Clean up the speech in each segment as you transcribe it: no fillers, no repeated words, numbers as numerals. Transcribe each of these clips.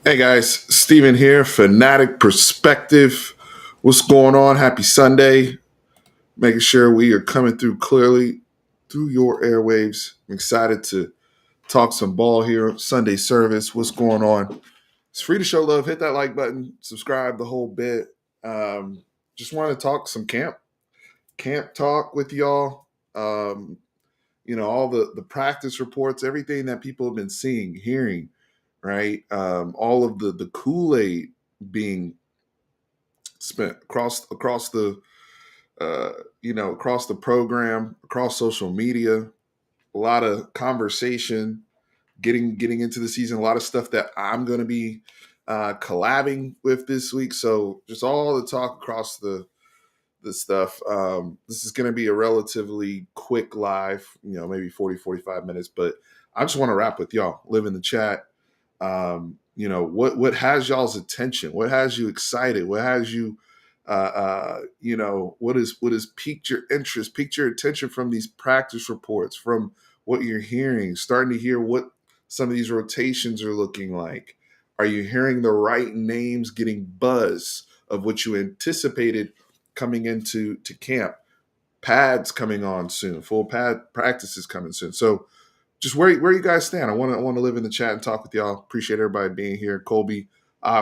Hey guys, Steven here, Fanatic Perspective. What's going on? Happy Sunday. Making sure we are coming through clearly through your airwaves. I'm excited to talk some ball here. Sunday service. What's going on? It's free to show love. Hit that like button, subscribe the whole bit. Just want to talk some camp talk with y'all. Um, all the practice reports, everything that people have been seeing, hearing, right? All of the Kool-Aid being spent across the across the program, across social media, a lot of conversation, getting into the season, a lot of stuff that I'm going to be collabing with this week. So just all the talk across the stuff. This is going to be a relatively quick live, maybe 40-45 minutes, but I just want to wrap with y'all. Live in the chat. What has y'all's attention? What has you excited? What has you what has piqued your interest, piqued your attention from these practice reports, from what you're hearing, starting to hear what some of these rotations are looking like? Are you hearing the right names getting buzz of what you anticipated coming into camp? Pads coming on soon, full pad practices coming soon. So just where you guys stand. I want to live in the chat and talk with y'all. Appreciate everybody being here. Colby,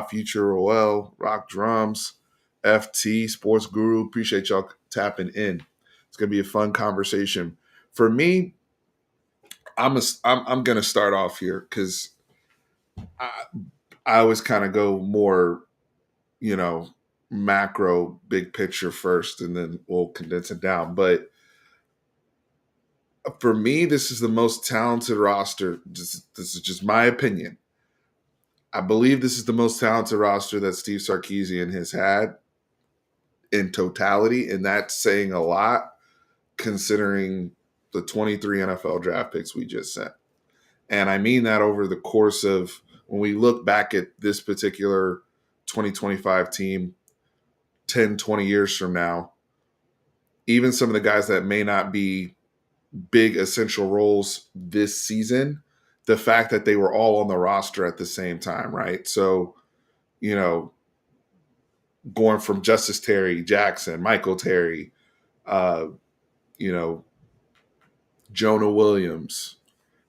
Future Roel, Rock Drums, FT, Sports Guru. Appreciate y'all tapping in. It's gonna be a fun conversation. For me, I'm gonna start off here because I I always kind of go more, you know, macro, big picture first, and then we'll condense it down. But for me, this is the most talented roster. This is just my opinion. I believe this is the most talented roster that Steve Sarkisian has had in totality, and that's saying a lot considering the 23 NFL draft picks we just sent. And I mean that over the course of when we look back at this particular 2025 team 10, 20 years from now, even some of the guys that may not be big essential roles this season, the fact that they were all on the roster at the same time, right? So, you know, going from Justice Terry Jackson, Michael Terry, uh, you know, Jonah Williams,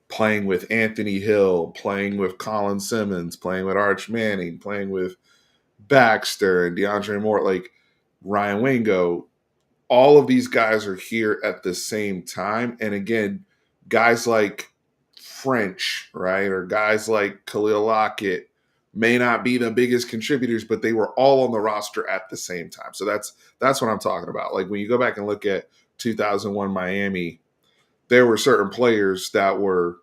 playing with Anthony Hill, playing with Colin Simmons, playing with Arch Manning, playing with Baxter and DeAndre Moore, like Ryan Wingo. All of these guys are here at the same time. And again, guys like French, right, or guys like Khalil Lockett may not be the biggest contributors, but they were all on the roster at the same time. So that's what I'm talking about. Like when you go back and look at 2001 Miami, there were certain players that were,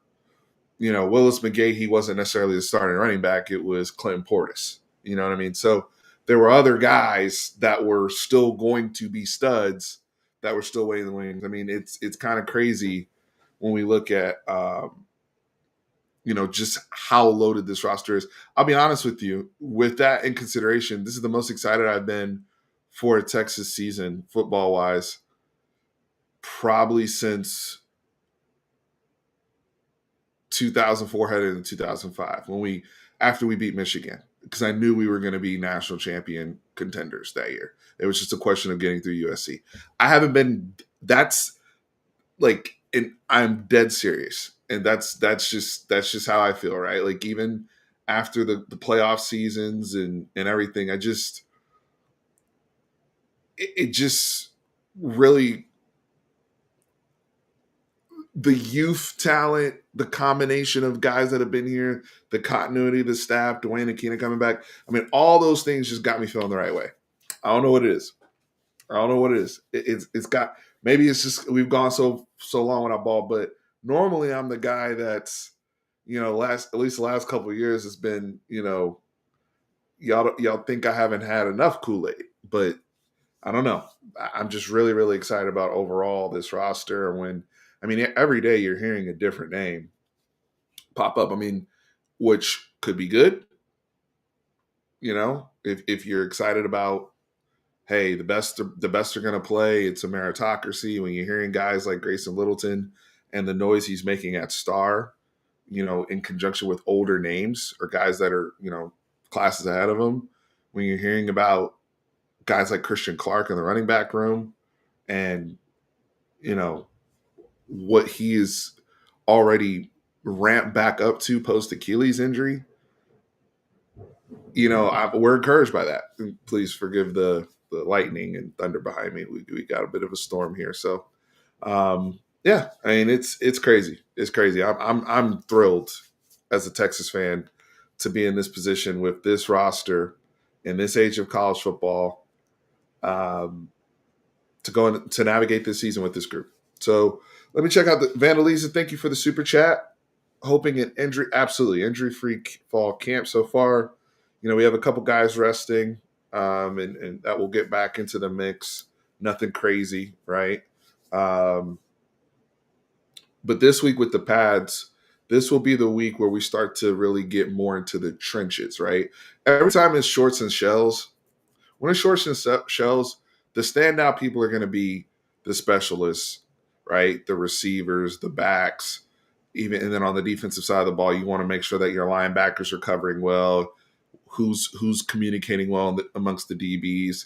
Willis McGahee, he wasn't necessarily the starting running back. It was Clinton Portis. You know what I mean? So there were other guys that were still going to be studs that were still waiting in the wings. I mean, it's kind of crazy when we look at just how loaded this roster is. I'll be honest with you. With that in consideration, this is the most excited I've been for a Texas season, football wise, probably since 2004 headed into 2005 after we beat Michigan, because I knew we were going to be national champion contenders that year. It was just a question of getting through USC. I haven't been. That's like, and I'm dead serious, and that's just how I feel, right? Like even after the playoff seasons and everything, it just really, the youth talent, the combination of guys that have been here, the continuity of the staff, Dwayne and Keenan coming back. I mean, all those things just got me feeling the right way. I don't know what it is. I don't know what it is. It's got, maybe it's just we've gone so long without ball, but normally I'm the guy that's, at least the last couple of years has been, y'all think I haven't had enough Kool-Aid, but I don't know. I'm just really, really excited about overall this roster. Every day you're hearing a different name pop up. I mean, which could be good, if you're excited about, hey, the best are going to play. It's a meritocracy. When you're hearing guys like Grayson Littleton and the noise he's making at star, in conjunction with older names or guys that are, classes ahead of them, when you're hearing about guys like Christian Clark in the running back room and, you know, what he is already ramped back up to post Achilles injury, we're encouraged by that. And please forgive the lightning and thunder behind me. We got a bit of a storm here. So, yeah, I mean, it's crazy. It's crazy. I'm thrilled as a Texas fan to be in this position with this roster in this age of college football, um, to go to navigate this season with this group. So let me check out the Vandalisa. Thank you for the super chat. Hoping an injury free fall camp so far. We have a couple guys resting, and that will get back into the mix. Nothing crazy, right? But this week with the pads, this will be the week where we start to really get more into the trenches, right? Every time it's shorts and shells, when it's shorts and shells, the standout people are going to be the specialists, right? The receivers, the backs, and then on the defensive side of the ball, you want to make sure that your linebackers are covering well, who's communicating well amongst the DBs.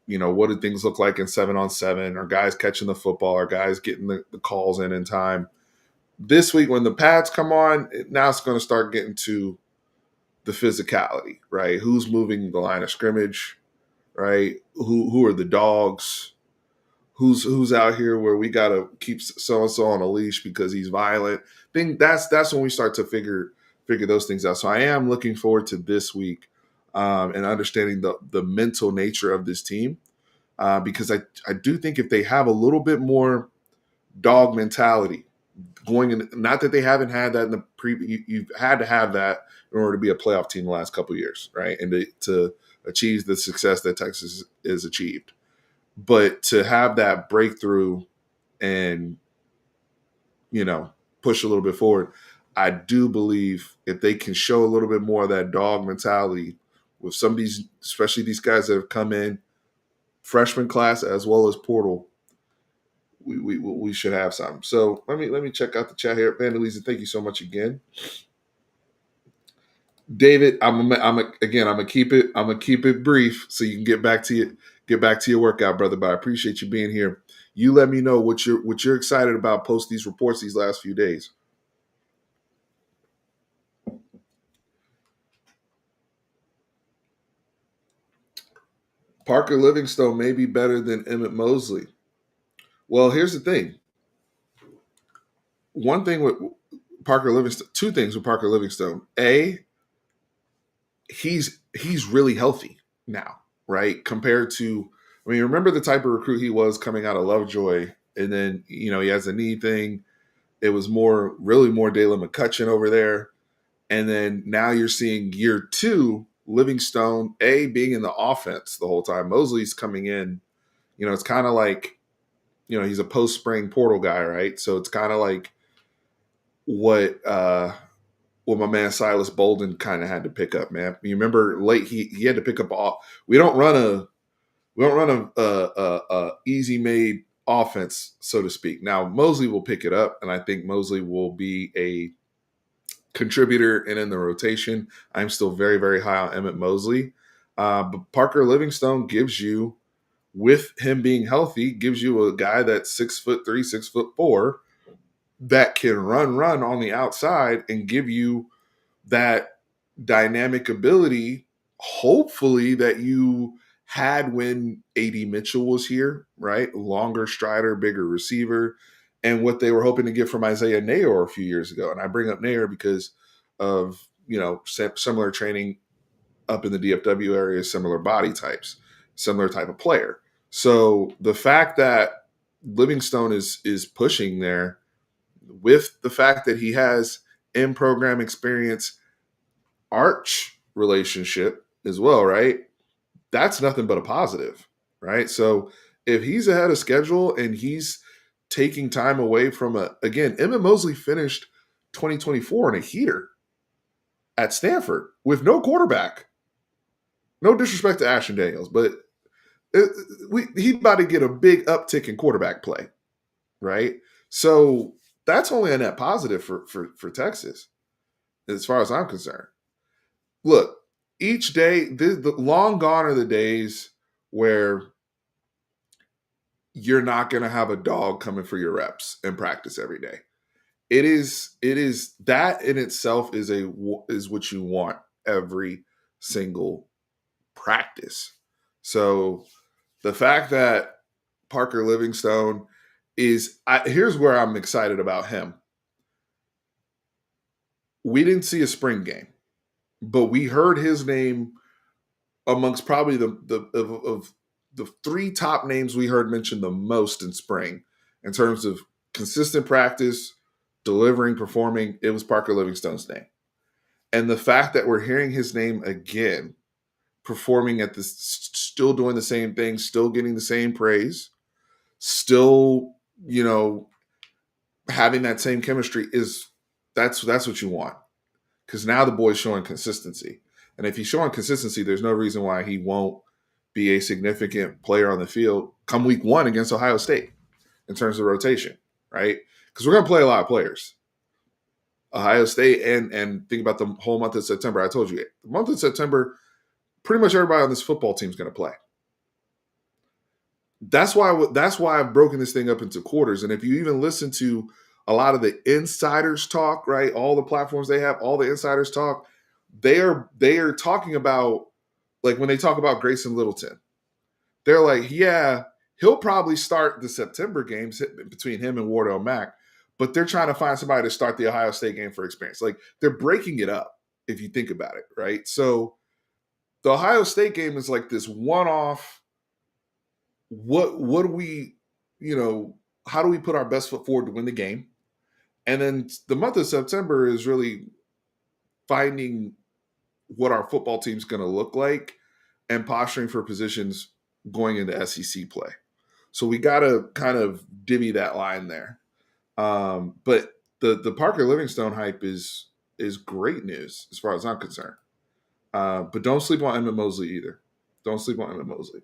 What do things look like in 7-on-7? Are guys catching the football? Are guys getting the calls in time? This week, when the pads come on, now it's going to start getting to the physicality, right? Who's moving the line of scrimmage, right? Who are the dogs? Who's out here where we got to keep so and so on a leash because he's violent? That's when we start to figure those things out. So I am looking forward to this week, and understanding the mental nature of this team, because I do think if they have a little bit more dog mentality going in, not that they haven't had that in the you've had to have that in order to be a playoff team the last couple of years, right? And to achieve the success that Texas has achieved. But to have that breakthrough and, push a little bit forward, I do believe if they can show a little bit more of that dog mentality with some of these, especially these guys that have come in, freshman class as well as portal, we should have some. So let me check out the chat here. Vandalisa, thank you so much again. David, I'm gonna keep it brief so you can get back to your workout, brother. But I appreciate you being here. You let me know what you're excited about post these reports these last few days. Parker Livingstone may be better than Emmett Mosley. Well, here's the thing. One thing with Parker Livingstone, two things with Parker Livingstone. A, he's really healthy now, right? Compared to, remember the type of recruit he was coming out of Lovejoy, and then he has a knee thing. It was really more Dalen McCutcheon over there, and then now you're seeing year two Livingstone being in the offense the whole time. Mosley's coming in. It's kind of like he's a post spring portal guy, right? So it's kind of like what my man Silas Bolden kind of had to pick up, man. You remember late he had to pick up all. We don't run a easy made offense, so to speak. Now Mosley will pick it up, and I think Mosley will be a contributor and in the rotation. I'm still very, very high on Emmett Mosley, but Parker Livingstone gives you, with him being healthy, gives you a guy that's 6'3", 6'4", that can run on the outside and give you that dynamic ability, hopefully, that you had when A.D. Mitchell was here, right? Longer strider, bigger receiver, and what they were hoping to get from Isaiah Nayor a few years ago. And I bring up Nayor because of, similar training up in the DFW area, similar body types, similar type of player. So the fact that Livingstone is pushing there, with the fact that he has in-program experience, arch relationship as well, right? That's nothing but a positive, right? So if he's ahead of schedule and he's taking time away from again, Emmett Mosley finished 2024 in a heater at Stanford with no quarterback. No disrespect to Ashton Daniels, but he's about to get a big uptick in quarterback play, right? So that's only a net positive for Texas. as far as I'm concerned. Look, each day, the long gone are the days where you're not going to have a dog coming for your reps in practice every day. It is that in itself is what you want every single practice. So the fact that Parker Livingstone here's where I'm excited about him. We didn't see a spring game, but we heard his name amongst probably of the three top names we heard mentioned the most in spring in terms of consistent practice, delivering, performing. It was Parker Livingstone's name, and the fact that we're hearing his name again, performing at this, still doing the same thing, still getting the same praise, still having that same chemistry that's what you want, because now the boy's showing consistency. And if he's showing consistency, there's no reason why he won't be a significant player on the field come week one against Ohio State in terms of rotation, right? Because we're going to play a lot of players. Ohio State and think about the whole month of September. I told you, the month of September, pretty much everybody on this football team is going to play. That's why I've broken this thing up into quarters. And if you even listen to a lot of the insiders talk, right, all the platforms they have, all the insiders talk, they are talking about, like, when they talk about Grayson Littleton, they're like, yeah, he'll probably start the September games between him and Wardell Mack, but they're trying to find somebody to start the Ohio State game for experience. Like, they're breaking it up if you think about it, right? So the Ohio State game is like this one-off. What do we, how do we put our best foot forward to win the game? And then the month of September is really finding what our football team's going to look like and posturing for positions going into SEC play. So we got to kind of divvy that line there. But the Parker Livingstone hype is great news as far as I'm concerned. But don't sleep on Emmett Mosley either. Don't sleep on Emmett Mosley.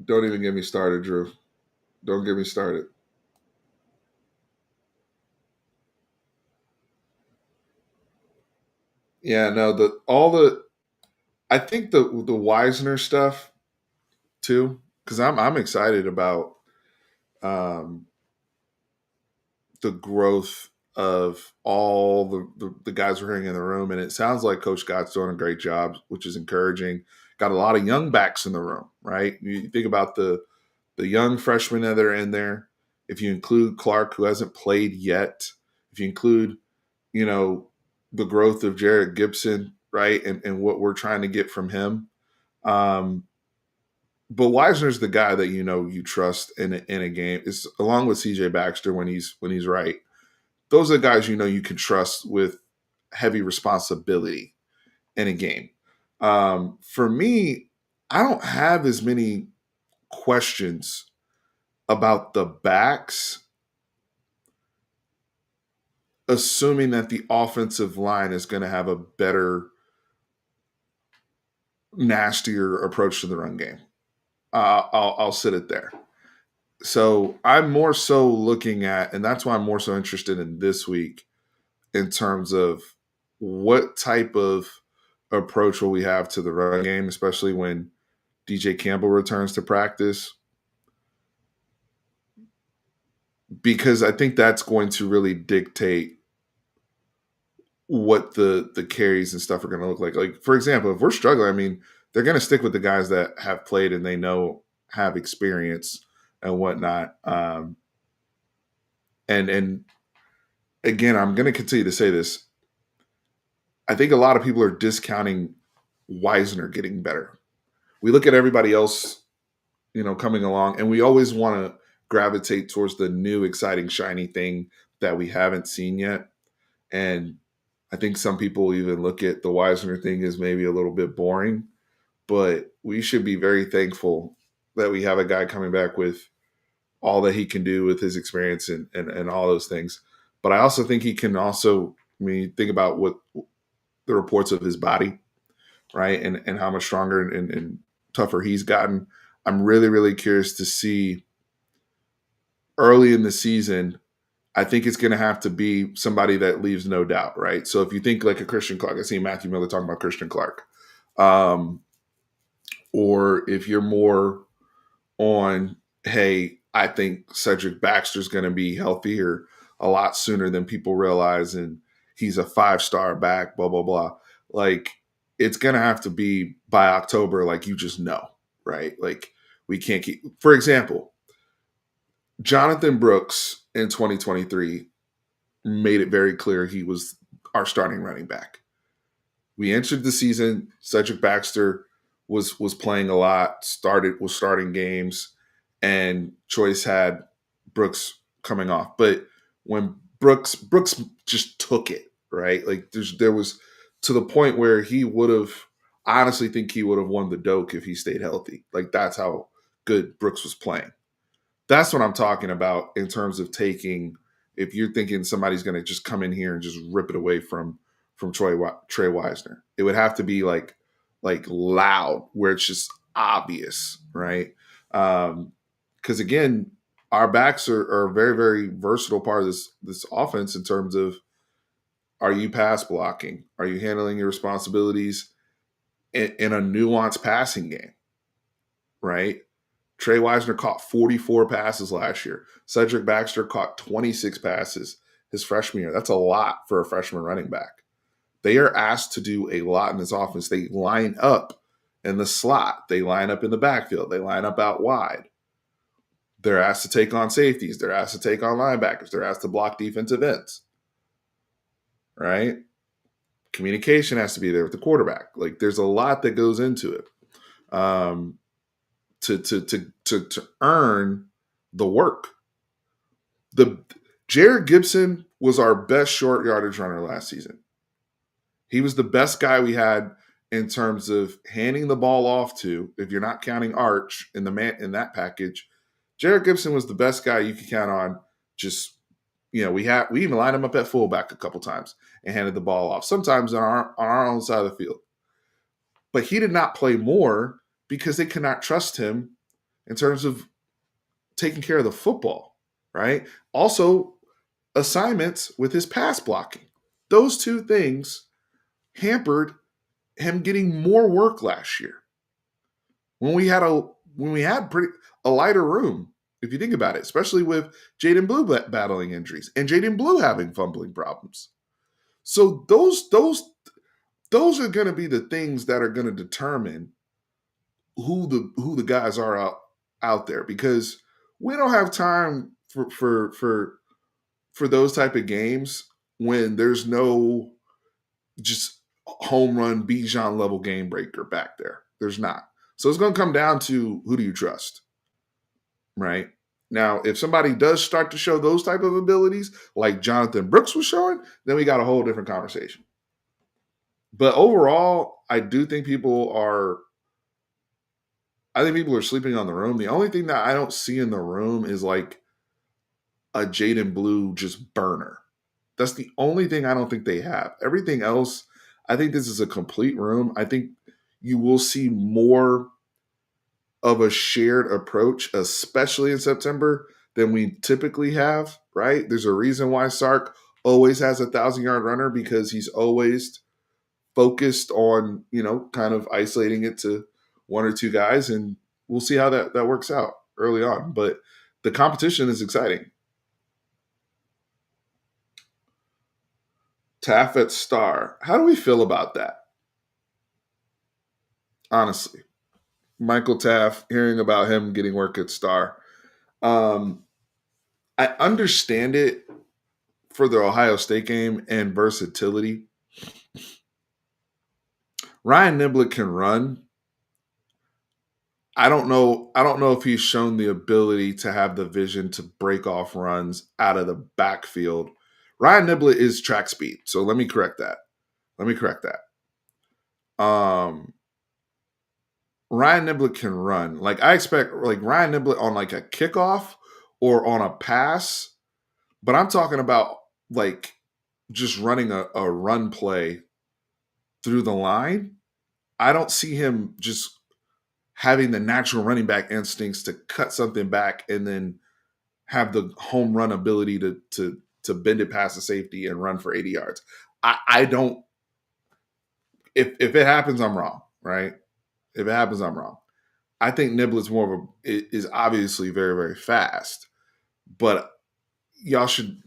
Don't even get me started, Drew. Don't get me started. Yeah, no, I think the Wisner stuff too, because I'm excited about um, the growth of all the guys we're hearing in the room, and it sounds like Coach Scott's doing a great job, which is encouraging. Got a lot of young backs in the room, right? You think about the young freshmen that are in there. If you include Clark, who hasn't played yet, if you include, you know, the growth of Jared Gibson, right, and what we're trying to get from him. But Wisner's the guy that you trust in a game. It's along with CJ Baxter when he's right. Those are the guys you can trust with heavy responsibility in a game. For me, I don't have as many questions about the backs, assuming that the offensive line is going to have a better, nastier approach to the run game. I'll sit it there. So I'm more so looking at, and that's why I'm more so interested in this week in terms of what type of approach will we have to the run game, especially when DJ Campbell returns to practice. Because I think that's going to really dictate what the carries and stuff are going to look like. Like, for example, if we're struggling, I mean, they're going to stick with the guys that have played and they know have experience and whatnot. And again, I'm going to continue to say this. I think a lot of people are discounting Wisner getting better. We look at everybody else, coming along, and we always want to gravitate towards the new, exciting, shiny thing that we haven't seen yet. And I think some people even look at the Wisner thing as maybe a little bit boring, but we should be very thankful that we have a guy coming back with all that he can do with his experience and all those things. But I also think he can also, think about what the reports of his body, right? And how much stronger and tougher he's gotten. I'm really, really curious to see early in the season. I think it's going to have to be somebody that leaves no doubt, right? So if you think like a Christian Clark, I see Matthew Miller talking about Christian Clark. Um, or if you're more on, hey, I think Cedric Baxter's going to be healthier a lot sooner than people realize, and he's a 5-star back, blah, blah, blah. Like, it's going to have to be by October, like, you just know, right? Like, we can't keep, for example, Jonathan Brooks in 2023 made it very clear he was our starting running back. We entered the season. Cedric Baxter was playing a lot, was starting games, and Choice had Brooks coming off. But when Brooks just took it, right? Like there was to the point where he would have, I honestly think he would have won the Doak if he stayed healthy. Like that's how good Brooks was playing. That's what I'm talking about in terms of taking. If you're thinking somebody's going to just come in here and just rip it away from Trey Wisner, it would have to be like loud, where it's just obvious, right? Because again, our backs are a very, very versatile part of this offense in terms of, are you pass blocking? Are you handling your responsibilities in a nuanced passing game, right? Trey Wisner caught 44 passes last year. Cedric Baxter caught 26 passes his freshman year. That's a lot for a freshman running back. They are asked to do a lot in this offense. They line up in the slot. They line up in the backfield. They line up out wide. They're asked to take on safeties. They're asked to take on linebackers. They're asked to block defensive ends, right? Communication has to be there with the quarterback. Like there's a lot that goes into it. To earn the work. The Jared Gibson was our best short yardage runner last season. He was the best guy we had in terms of handing the ball off to. If you're not counting Arch in in that package, Jared Gibson was the best guy you could count on. Just we even lined him up at fullback a couple times and handed the ball off. Sometimes on our own side of the field, but he did not play more because they could not trust him in terms of taking care of the football, right? Also, assignments with his pass blocking. Those two things hampered him getting more work last year. When we had a lighter room, if you think about it, especially with Jaden Blue battling injuries and Jaden Blue having fumbling problems. So those are going to be the things that are going to determine who the guys are out there, because we don't have time for those type of games when there's no just home run Bijan level game breaker back there. There's not. So it's going to come down to, who do you trust, right? Now, if somebody does start to show those type of abilities, like Jonathan Brooks was showing, then we got a whole different conversation. But overall, I think people are sleeping on the room. The only thing that I don't see in the room is like a Jaden Blue just burner. That's the only thing I don't think they have. Everything else, I think this is a complete room. I think you will see more of a shared approach, especially in September, than we typically have, right? There's a reason why Sark always has a 1,000-yard runner, because he's always focused on, kind of isolating it to one or two guys, and we'll see how that works out early on. But the competition is exciting. Taff at star. How do we feel about that? Honestly, Michael Taff, hearing about him getting work at star. I understand it for the Ohio State game and versatility. Ryan Niblett can run. I don't know if he's shown the ability to have the vision to break off runs out of the backfield. Ryan Niblett is track speed, so let me correct that. Ryan Niblett can run. Like I expect, like Ryan Niblett on like a kickoff or on a pass, but I'm talking about like just running a run play through the line. I don't see him just having the natural running back instincts to cut something back and then have the home run ability to bend it past the safety and run for 80 yards. I don't. If it happens, I'm wrong. Right? If it happens, I'm wrong. I think Niblett's more of a is obviously very very fast, but y'all should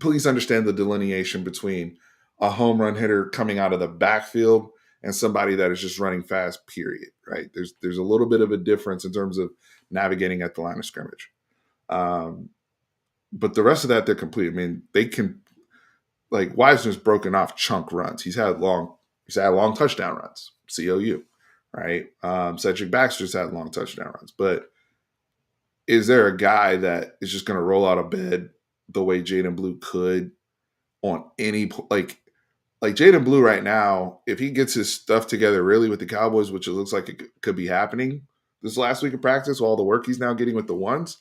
please understand the delineation between a home run hitter coming out of the backfield and somebody that is just running fast. Period. Right? There's a little bit of a difference in terms of navigating at the line of scrimmage. But the rest of that, they're complete. I mean, they can like Wisner's broken off chunk runs. He's had long touchdown runs. COU, right? Cedric Baxter's had long touchdown runs. But is there a guy that is just going to roll out of bed the way Jaden Blue could on any like Jaden Blue right now? If he gets his stuff together really with the Cowboys, which it looks like it could be happening this last week of practice, all the work he's now getting with the ones,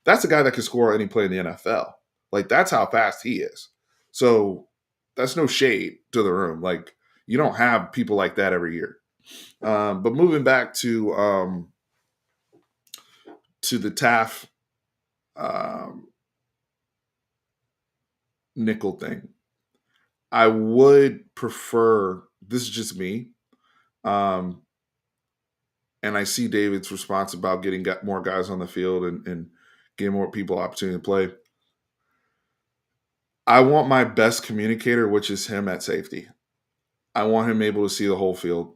that's a guy that can score any play in the NFL. Like that's how fast he is. So that's no shade to the room. Like you don't have people like that every year. But moving back to the Taft nickel thing, I would prefer. This is just me, and I see David's response about getting more guys on the field and getting more people opportunity to play. I want my best communicator, which is him at safety. I want him able to see the whole field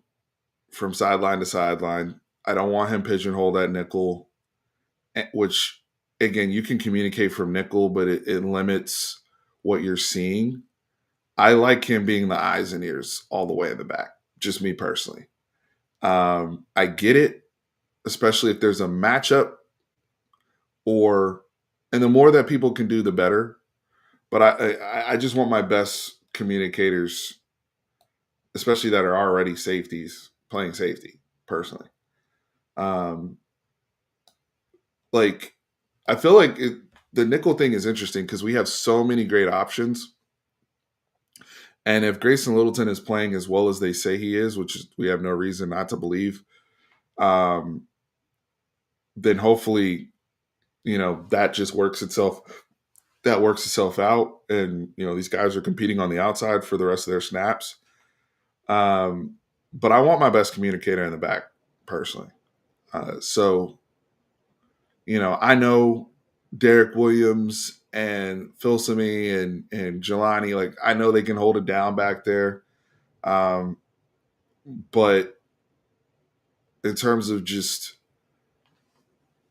from sideline to sideline. I don't want him pigeonholed at nickel, which, again, you can communicate from nickel, but it limits what you're seeing. I like him being the eyes and ears all the way in the back, just me personally. I get it, especially if there's a matchup and the more that people can do, the better. But I just want my best communicators, especially that are already safeties, playing safety personally. Like I feel like the nickel thing is interesting because we have so many great options. And if Grayson Littleton is playing as well as they say he is, which is, we have no reason not to believe, then hopefully, that just works itself out. And, these guys are competing on the outside for the rest of their snaps. But I want my best communicator in the back personally. So, I know Derek Williams and Phil Simi and Jelani, like I know they can hold it down back there. But in terms of just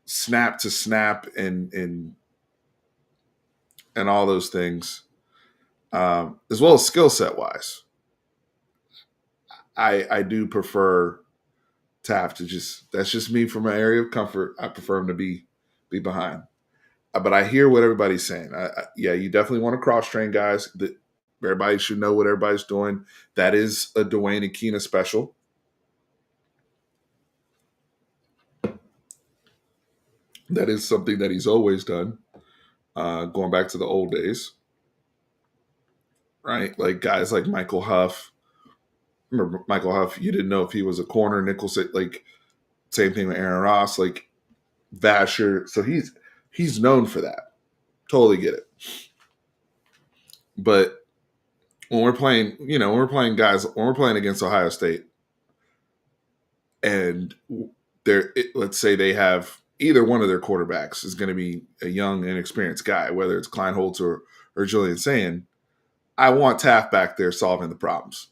snap to snap and all those things, as well as skill set wise, I do prefer Taft to that's just me from an area of comfort. I prefer him to be behind. But I hear what everybody's saying. Yeah, you definitely want to cross train guys. Everybody should know what everybody's doing. That is a Dwayne Akina special. That is something that he's always done, going back to the old days, right? Like guys like Michael Huff. Remember Michael Huff? You didn't know if he was a corner, nickel, like same thing with Aaron Ross, like Vasher. So he's known for that. Totally get it. But when we're playing, when we're playing against Ohio State, and let's say they have either one of their quarterbacks is going to be a young, inexperienced guy, whether it's Klein Holtz or Julian Sand, I want Taft back there solving the problems.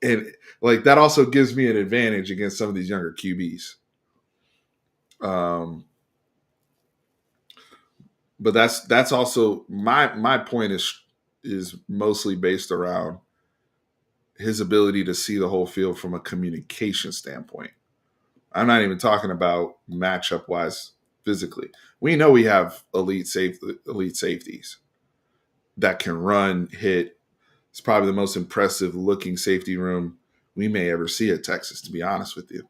And like that also gives me an advantage against some of these younger QBs. But that's also my point is mostly based around his ability to see the whole field from a communication standpoint. I'm not even talking about matchup wise physically. We know we have elite safeties that can run, hit. It's probably the most impressive looking safety room we may ever see at Texas, to be honest with you.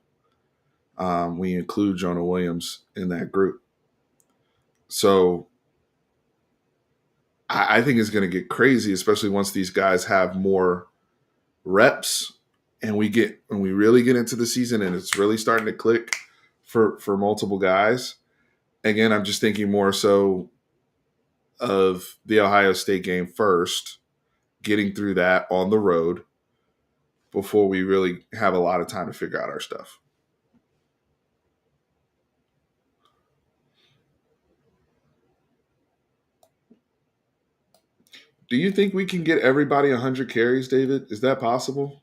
We include Jonah Williams in that group. So I think it's going to get crazy, especially once these guys have more reps and we really get into the season and it's really starting to click for multiple guys. Again, I'm just thinking more so of the Ohio State game first, getting through that on the road before we really have a lot of time to figure out our stuff. Do you think we can get everybody 100 carries, David? Is that possible?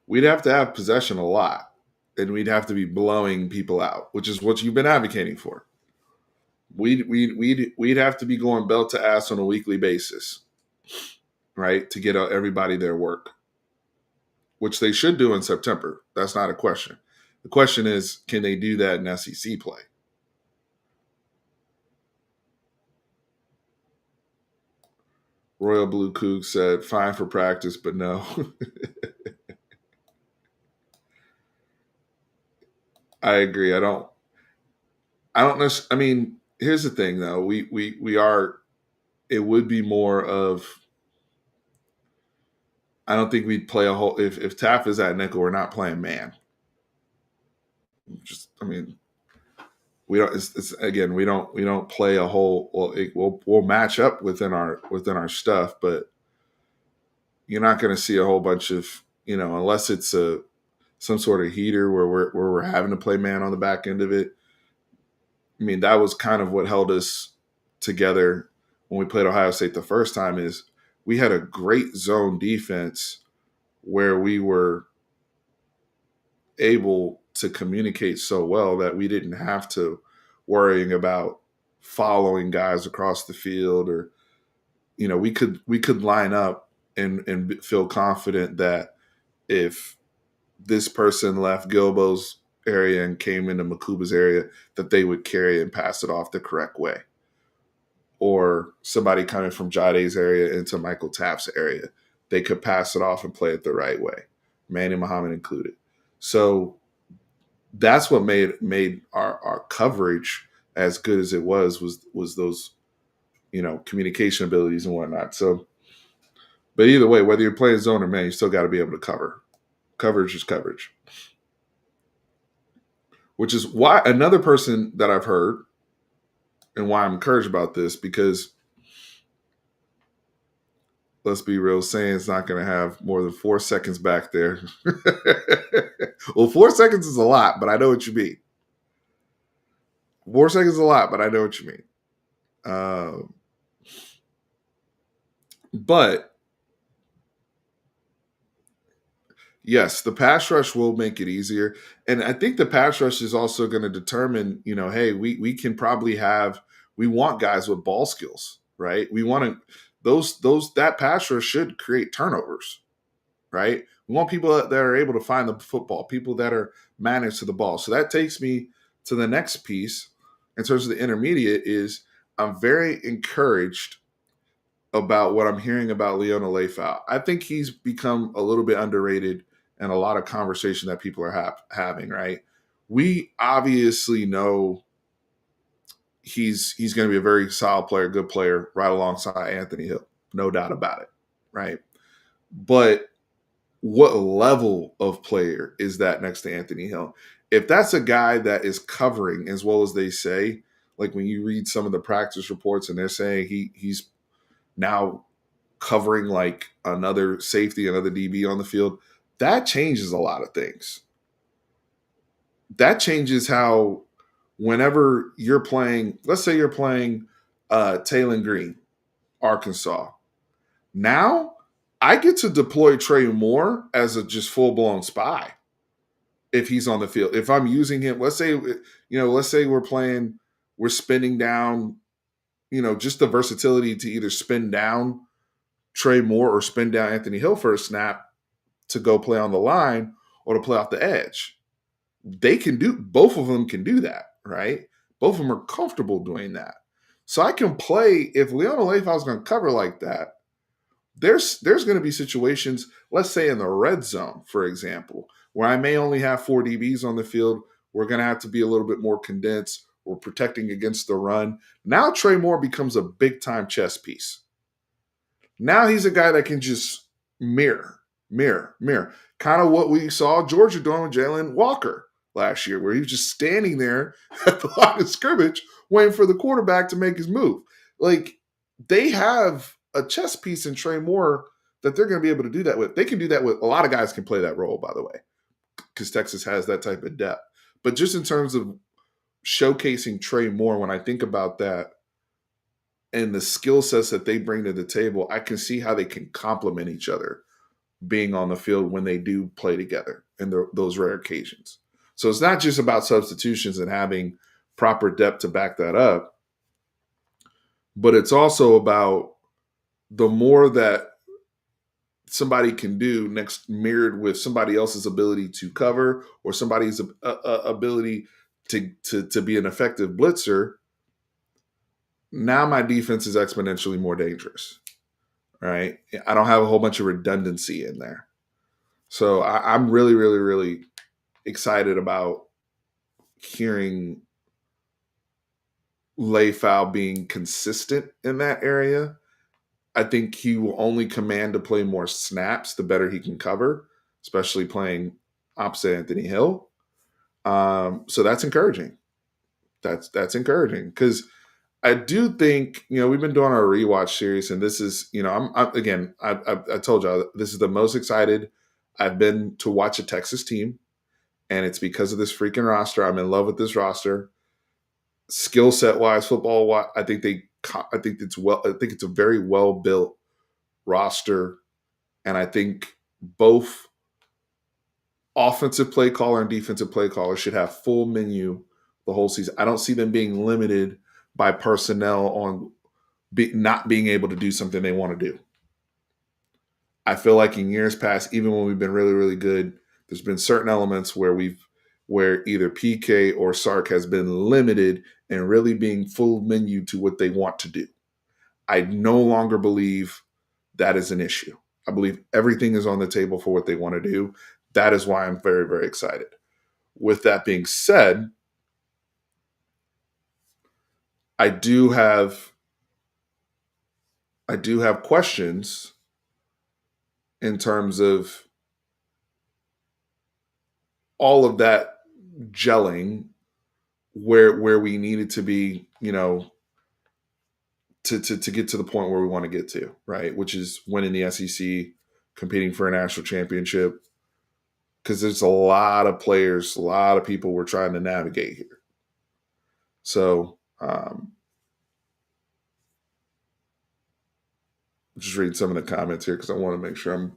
We'd have to have possession a lot, and we'd have to be blowing people out, which is what you've been advocating for. We'd have to be going belt to ass on a weekly basis, right, to get everybody their work, which they should do in September. That's not a question. The question is, can they do that in SEC play? Royal Blue Coug said, fine for practice, but no. I agree. I don't know. I mean, here's the thing though. We are, it would be more of, I don't think we'd play a whole, if Taff is at nickel, we're not playing man. Just, I mean, we don't, it's again, we don't play a whole, we'll match up within our stuff, but you're not going to see a whole bunch of, unless it's some sort of heater where we're having to play man on the back end of it. I mean, that was kind of what held us together when we played Ohio State the first time. Is we had a great zone defense where we were able to communicate so well that we didn't have to worrying about following guys across the field, or we could line up and feel confident that if this person left Gilbo's area and came into Makuba's area, that they would carry and pass it off the correct way. Or somebody coming from Jade's area into Michael Taft's area, they could pass it off and play it the right way, Manny Muhammad included. So that's what made our coverage as good as it was those communication abilities and whatnot. So, but either way, whether you're playing zone or man, you still got to be able to cover. Coverage is coverage. Which is why another person that I've heard, and why I'm encouraged about this, because let's be real, saying's not going to have more than 4 seconds back there. Well, 4 seconds is a lot, but I know what you mean. 4 seconds is a lot, but I know what you mean. But yes, the pass rush will make it easier. And I think the pass rush is also going to determine, hey, we can probably we want guys with ball skills, right? We want that pass rush should create turnovers, right? We want people that are able to find the football, people that are managed to the ball. So that takes me to the next piece in terms of the intermediate. Is I'm very encouraged about what I'm hearing about Leona Leifau. I think he's become a little bit underrated and a lot of conversation that people are having, right? We obviously know he's going to be a very solid player, good player, right alongside Anthony Hill. No doubt about it, right? But what level of player is that next to Anthony Hill? If that's a guy that is covering as well as they say, like when you read some of the practice reports and they're saying he's now covering like another safety, another DB on the field, that changes a lot of things. That changes how whenever you're playing, let's say you're playing Taylon Green, Arkansas. Now I get to deploy Trey Moore as a just full-blown spy if he's on the field. If I'm using him, let's say we're spinning down, just the versatility to either spin down Trey Moore or spin down Anthony Hill for a snap to go play on the line or to play off the edge. Both of them can do that, right? Both of them are comfortable doing that. So I can play, if Leona Leifau is going to cover like that, there's going to be situations, let's say in the red zone, for example, where I may only have 4 DBs on the field. We're going to have to be a little bit more condensed. We're protecting against the run. Now Trey Moore becomes a big-time chess piece. Now he's a guy that can just mirror. Kind of what we saw Georgia doing with Jalen Walker last year, where he was just standing there at the line of scrimmage waiting for the quarterback to make his move. Like, they have a chess piece in Trey Moore that they're going to be able to do that with. They can do that with a lot of guys can play that role, by the way, because Texas has that type of depth. But just in terms of showcasing Trey Moore, when I think about that and the skill sets that they bring to the table, I can see how they can complement each other being on the field when they do play together in those rare occasions. So it's not just about substitutions and having proper depth to back that up, but it's also about the more that somebody can do next mirrored with somebody else's ability to cover or somebody's ability to be an effective blitzer. Now my defense is exponentially more dangerous, right? I don't have a whole bunch of redundancy in there. So I'm really, really, really excited about hearing Leifau being consistent in that area. I think he will only command to play more snaps the better he can cover, especially playing opposite Anthony Hill. So that's encouraging. That's encouraging because I do think we've been doing our rewatch series, and this is I told y'all this is the most excited I've been to watch a Texas team, and it's because of this freaking roster. I'm in love with this roster, skill set wise, football wise. I think it's a very well built roster, and I think both offensive play caller and defensive play caller should have full menu the whole season. I don't see them being limited by personnel on not being able to do something they want to do. I feel like in years past, even when we've been really, really good, there's been certain elements where either PK or Sark has been limited and really being full menu to what they want to do. I no longer believe that is an issue. I believe everything is on the table for what they want to do. That is why I'm very, very excited. With that being said, I do have questions in terms of all of that gelling where we needed to be, to get to the point where we want to get to, right? Which is winning the SEC, competing for a national championship. Because there's a lot of players, a lot of people we're trying to navigate here. So just read some of the comments here because I want to make sure I'm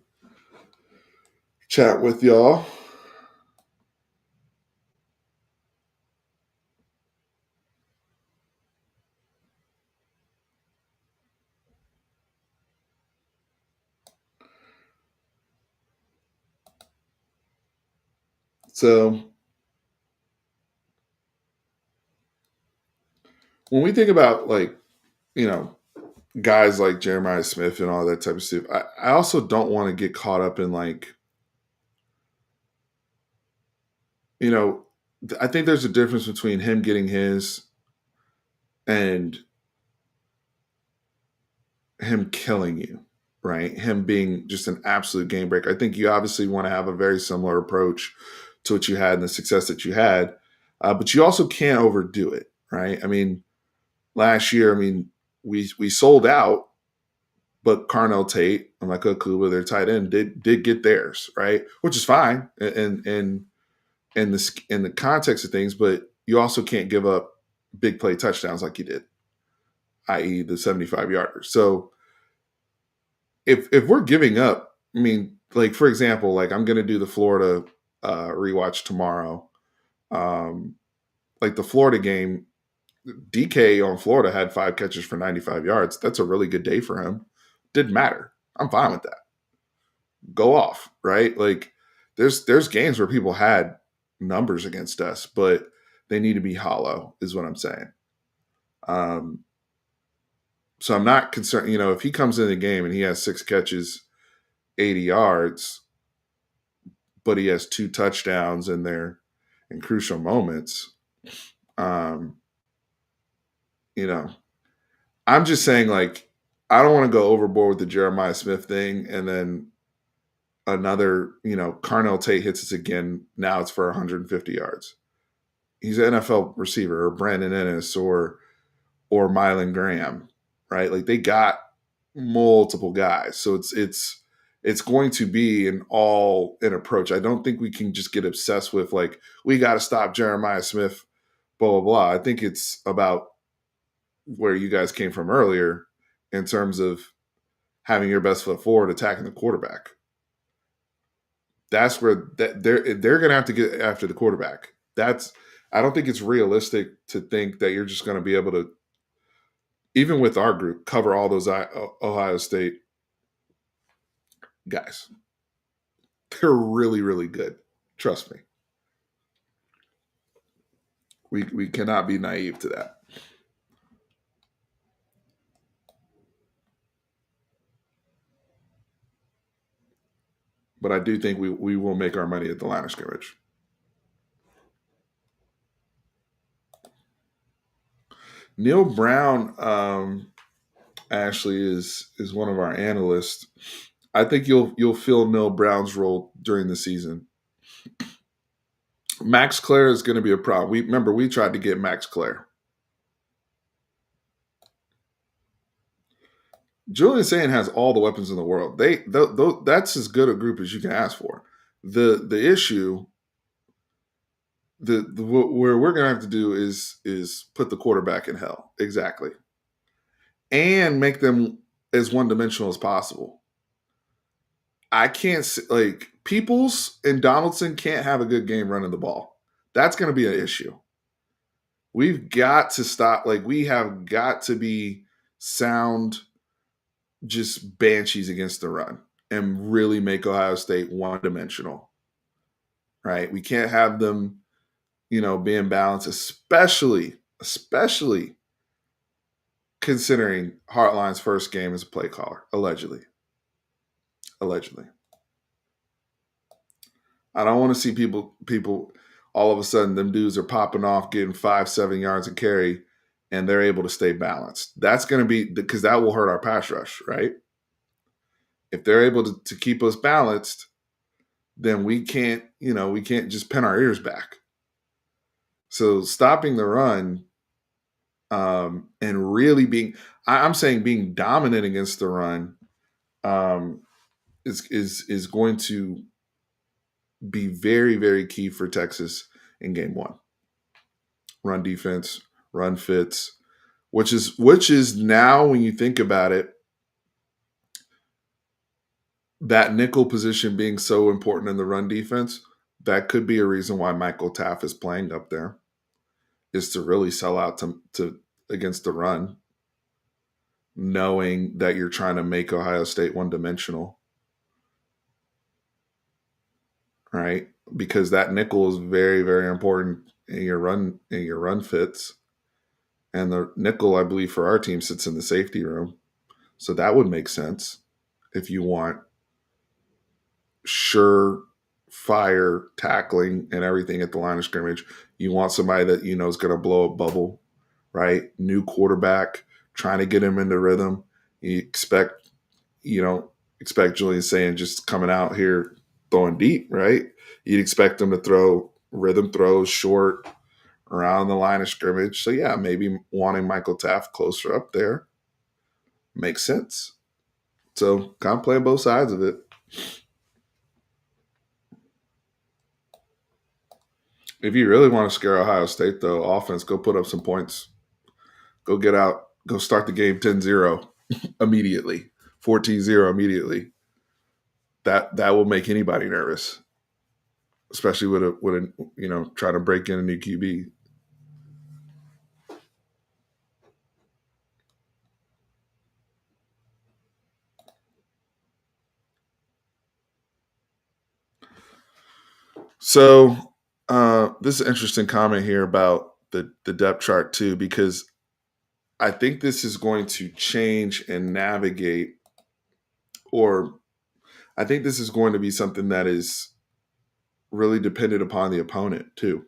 chat with y'all. So when we think about guys like Jeremiah Smith and all that type of stuff, I also don't want to get caught up in I think there's a difference between him getting his and him killing you, right? Him being just an absolute game breaker. I think you obviously want to have a very similar approach to what you had and the success that you had, but you also can't overdo it, right? I mean, last year, we sold out, but Carnell Tate and Michael Kuba, their tight end, did get theirs, right? Which is fine in the context of things, but you also can't give up big play touchdowns like you did, i.e. the 75-yarder. So if we're giving up, for example, I'm going to do the Florida rewatch tomorrow. The Florida game, DK on Florida had 5 catches for 95 yards. That's a really good day for him. Didn't matter. I'm fine with that. Go off, right? There's games where people had numbers against us, but they need to be hollow, is what I'm saying. So I'm not concerned. If he comes in the game and he has 6 catches, 80 yards, but he has 2 touchdowns in there in crucial moments, I'm just saying, I don't want to go overboard with the Jeremiah Smith thing, and then another, Carnell Tate hits us again. Now it's for 150 yards. He's an NFL receiver, or Brandon Ennis, or Mylan Graham, right? Like they got multiple guys, so it's going to be an approach. I don't think we can just get obsessed with like we got to stop Jeremiah Smith, blah blah blah. I think it's about where you guys came from earlier in terms of having your best foot forward, attacking the quarterback. That's where they're going to have to get after the quarterback. I don't think it's realistic to think that you're just going to be able to, even with our group, cover all those Ohio State guys. They're really, really good. Trust me. We cannot be naive to that. But I do think we will make our money at the line of scrimmage. Neil Brown actually is one of our analysts. I think you'll fill Neil Brown's role during the season. Max Clare is going to be a problem. We tried to get Max Clare. Julian Sayin has all the weapons in the world. That's as good a group as you can ask for. The issue, where we're going to have to do is put the quarterback in hell, exactly, and make them as one dimensional as possible. I can't like Peoples and Donaldson can't have a good game running the ball. That's going to be an issue. We've got to stop. Like we have got to be sound, just banshees against the run and really make Ohio State one dimensional. Right? We can't have them, being balanced, especially considering Hartline's first game as a play caller, allegedly. Allegedly. I don't want to see people all of a sudden them dudes are popping off getting 5-7 yards a carry and they're able to stay balanced. That's going to be because that will hurt our pass rush, right? If they're able to keep us balanced, then we can't just pin our ears back. So stopping the run and really I'm saying being dominant against the run is going to be very, very key for Texas in game one. Run defense, run fits, which is now when you think about it, that nickel position being so important in the run defense, that could be a reason why Michael Taff is playing up there, is to really sell out to against the run, knowing that you're trying to make Ohio State one dimensional. Right? Because that nickel is very, very important in your run fits. And the nickel, I believe, for our team sits in the safety room. So that would make sense if you want sure fire tackling and everything at the line of scrimmage. You want somebody that is going to blow a bubble, right? New quarterback, trying to get him into rhythm. You don't expect Julian Sayin just coming out here throwing deep, right? You'd expect him to throw rhythm throws short around the line of scrimmage. So yeah, maybe wanting Michael Taft closer up there makes sense. So kind of playing both sides of it. If you really want to scare Ohio State, though, offense, go put up some points. Go get out. Go start the game 10-0 immediately, 14-0 immediately. That will make anybody nervous, especially with a trying to break in a new QB. So this is an interesting comment here about the depth chart too, because I think this is going to change and navigate, or I think this is going to be something that is really dependent upon the opponent too.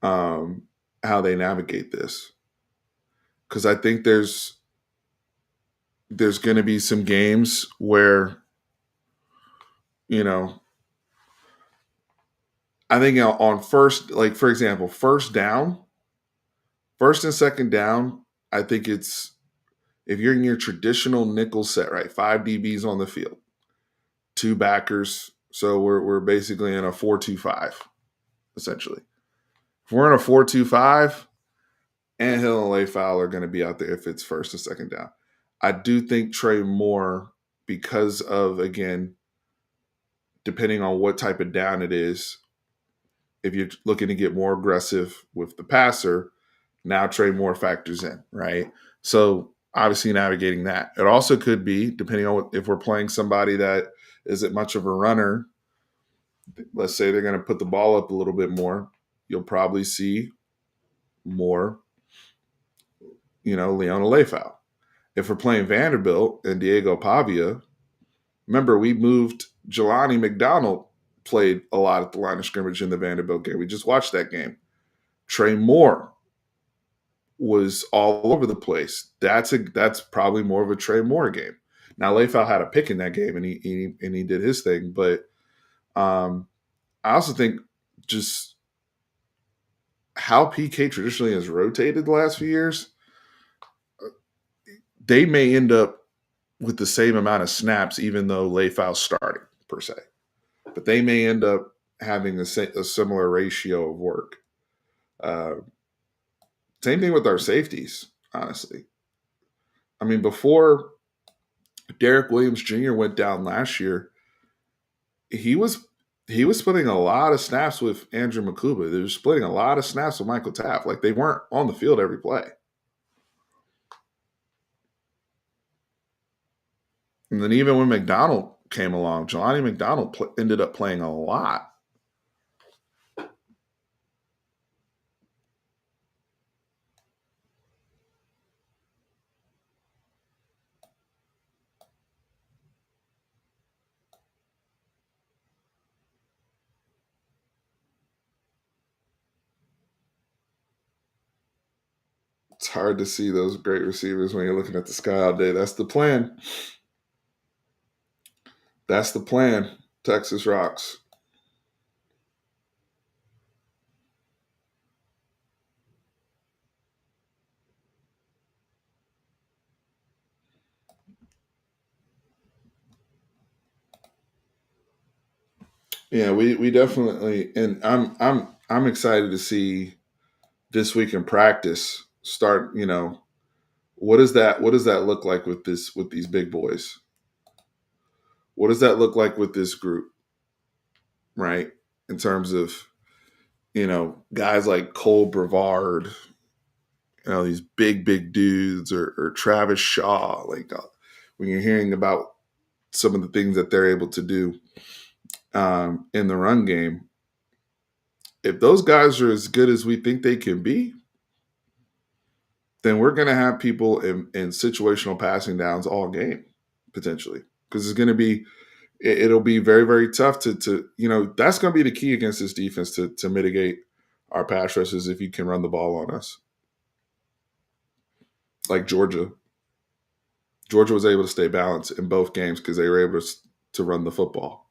How they navigate this, because I think there's there's going to be some games where, you know, I think on first, like for example, first and second down, I think it's if you're in your traditional nickel set, right? Five DBs on the field, two backers. So we're basically in a 4-2-5, essentially. If we're in a 4-2-5, and Hill and Leifau are going to be out there if it's first or second down. I do think Trey Moore, because of, again, depending on what type of down it is, if you're looking to get more aggressive with the passer, now Trey Moore factors in, right? So obviously navigating that. It also could be, depending on if we're playing somebody that isn't much of a runner, let's say they're going to put the ball up a little bit more, you'll probably see more, Leona Leifau. If we're playing Vanderbilt and Diego Pavia, remember we moved Jelani McDonald played a lot at the line of scrimmage in the Vanderbilt game. We just watched that game. Trey Moore was all over the place. That's probably more of a Trey Moore game. Now Leifau had a pick in that game and he did his thing, but I also think just how PK traditionally has rotated the last few years, they may end up with the same amount of snaps, even though Leifau's starting per se. But they may end up having a similar ratio of work. Uh, Same thing with our safeties, honestly. I mean, before Derek Williams Jr. went down last year, he was splitting a lot of snaps with Andrew Makuba. They were splitting a lot of snaps with Michael Taft. Like they weren't on the field every play. And then even when McDonald came along, Jelani McDonald ended up playing a lot. It's hard to see those great receivers when you're looking at the sky all day. That's the plan. That's the plan. Texas rocks. Yeah, we definitely, and I'm excited to see this week in practice start. What does that look like with these big boys? What does that look like with this group, right? In terms of guys like Cole Brevard, these big dudes, or Travis Shaw. Like when you're hearing about some of the things that they're able to do in the run game, if those guys are as good as we think they can be, then we're going to have people in situational passing downs all game potentially, because it's going to be it'll be very, very tough to that's going to be the key against this defense to mitigate our pass rushes if you can run the ball on us. Like Georgia was able to stay balanced in both games because they were able to run the football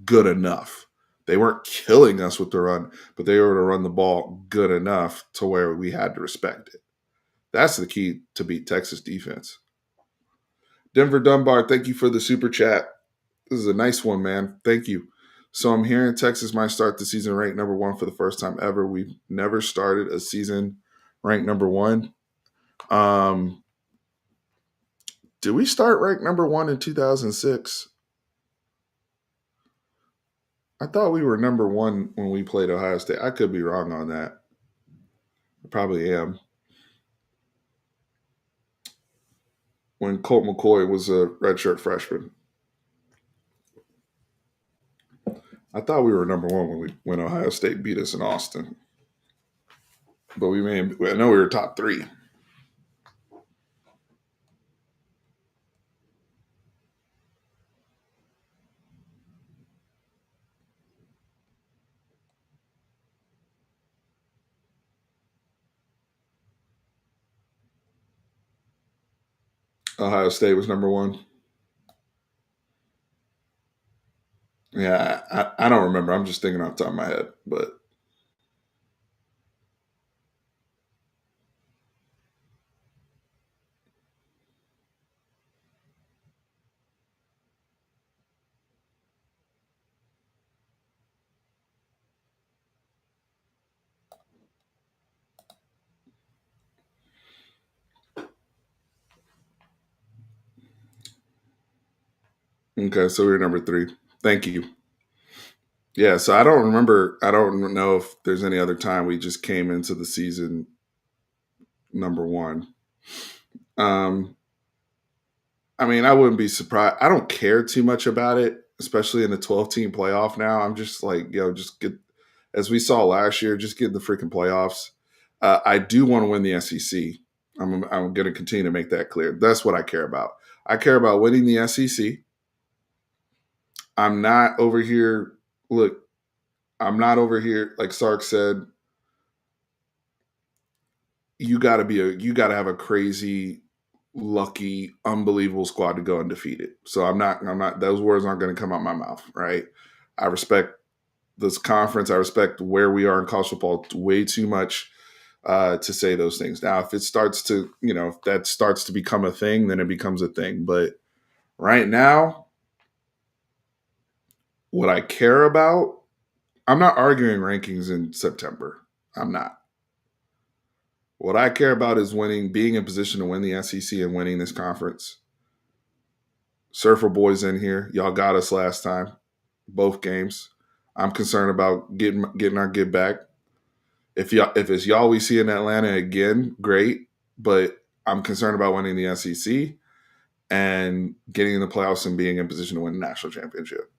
good enough. They weren't killing us with the run, but they were able to run the ball good enough to where we had to respect it. That's the key to beat Texas defense. Denver Dunbar, thank you for the super chat. This is a nice one, man. Thank you. So I'm hearing Texas might start the season ranked number one for the first time ever. We've never started a season ranked number one. Did we start ranked number one in 2006? I thought we were number one when we played Ohio State. I could be wrong on that. I probably am. When Colt McCoy was a redshirt freshman. I thought we were number one when Ohio State beat us in Austin. But I know we were top three. Ohio State was number one. Yeah, I don't remember. I'm just thinking off the top of my head. But okay, so we're number three. Thank you. Yeah, so I don't remember. I don't know if there's any other time we just came into the season number one. Um, I mean, I wouldn't be surprised. I don't care too much about it, especially in the 12-team playoff now. I'm just like, just get, as we saw last year, just get in the freaking playoffs. I do want to win the SEC. I'm going to continue to make that clear. That's what I care about. I care about winning the SEC. I'm not over here. Look, I'm not over here. Like Sark said, you got to have a crazy, lucky, unbelievable squad to go undefeated. So I'm not. Those words aren't going to come out my mouth, right? I respect this conference. I respect where we are in college football way too much to say those things. Now, if it starts to, if that starts to become a thing, then it becomes a thing. But right now, what I care about, I'm not arguing rankings in September. I'm not. What I care about is winning, being in position to win the SEC and winning this conference. Surfer boys in here, y'all got us last time, both games. I'm concerned about getting our get back. If it's y'all we see in Atlanta again, great. But I'm concerned about winning the SEC and getting in the playoffs and being in position to win the national championship.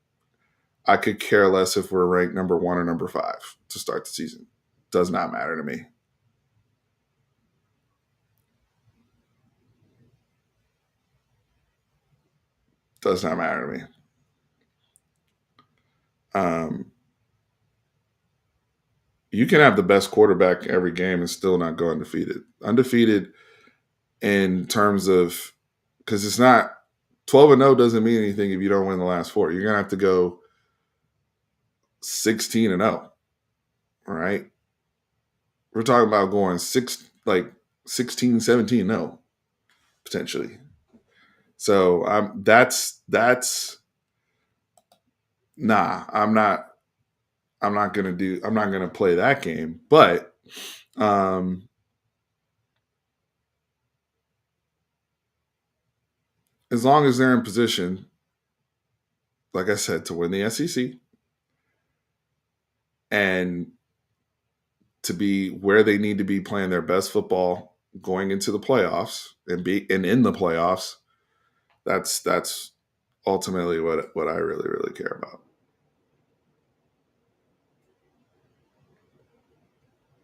I could care less if we're ranked number one or number five to start the season. Does not matter to me. Does not matter to me. Um, you can have the best quarterback every game and still not go undefeated. Undefeated in terms of, because it's not 12-0 doesn't mean anything if you don't win the last four. You're gonna have to go 16-0. All right. We're talking about going 16, 17, no, potentially. So that's nah. I'm not gonna play that game. But um, as long as they're in position, like I said, to win the SEC and to be where they need to be playing their best football going into the playoffs and in the playoffs, that's ultimately what I really, really care about.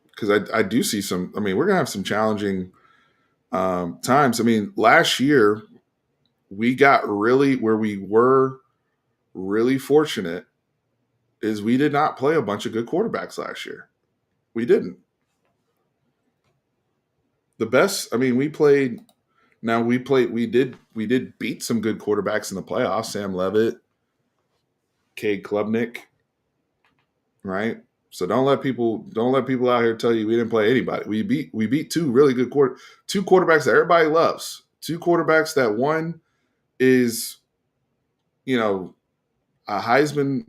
Because I do see some, I mean, we're gonna have some challenging times. I mean, last year we got really where we were really fortunate is we did not play a bunch of good quarterbacks last year. We didn't. The best, I mean, we did beat some good quarterbacks in the playoffs. Sam Levitt, Cade Klubnik, right? So don't let people out here tell you we didn't play anybody. We beat two quarterbacks that everybody loves. Two quarterbacks that one is, you know, a Heisman,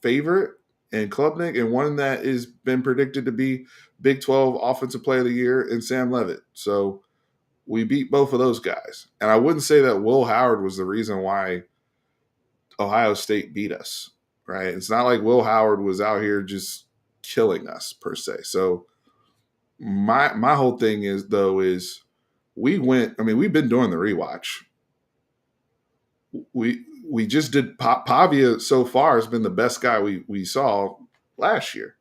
favorite and Klubnik, and one that is been predicted to be Big 12 Offensive Player of the Year in Sam Levitt. So we beat both of those guys. And I wouldn't say that Will Howard was the reason why Ohio State beat us, right? It's not like Will Howard was out here just killing us per se. So my whole thing is we went. I mean, we've been doing the rewatch. We just did Pavia so far has been the best guy we saw last year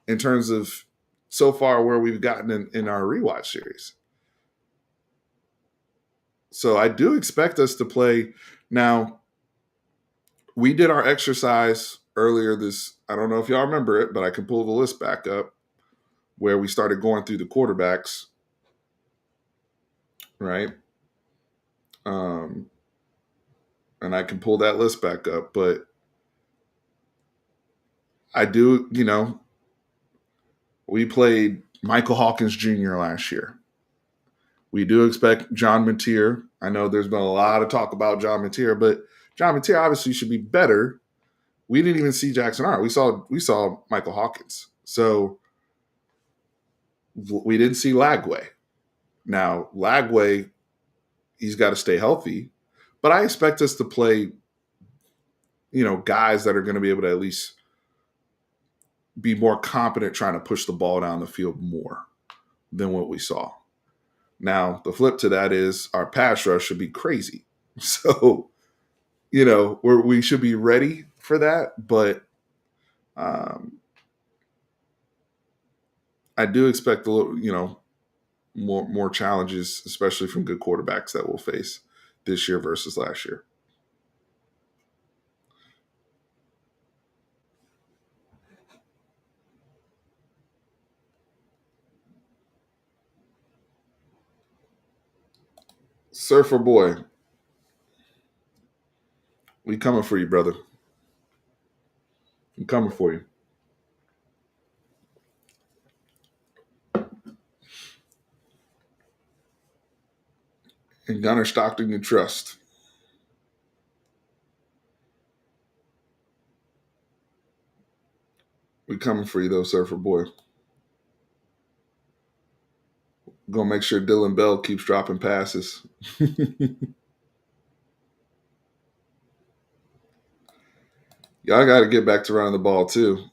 in terms of so far where we've gotten in our rewatch series. So I do expect us to play now. We did our exercise earlier this. I don't know if y'all remember it, but I can pull the list back up where we started going through the quarterbacks, right? Um, and I can pull that list back up, but I do, we played Michael Hawkins Jr. last year. We do expect John Mateer. I know there's been a lot of talk about John Mateer, but John Mateer obviously should be better. We didn't even see Jackson Arnold. We saw Michael Hawkins. So we didn't see Lagway. Now Lagway, he's got to stay healthy, but I expect us to play, guys that are going to be able to at least be more competent trying to push the ball down the field more than what we saw. Now, the flip to that is our pass rush should be crazy. So, we should be ready for that. But I do expect a little, more challenges, especially from good quarterbacks that we'll face this year versus last year. Surfer boy, we coming for you, brother. I'm coming for you. And Gunnar Stockton, you trust. We coming for you, though, Surfer boy. Gonna make sure Dylan Bell keeps dropping passes. Y'all got to get back to running the ball too.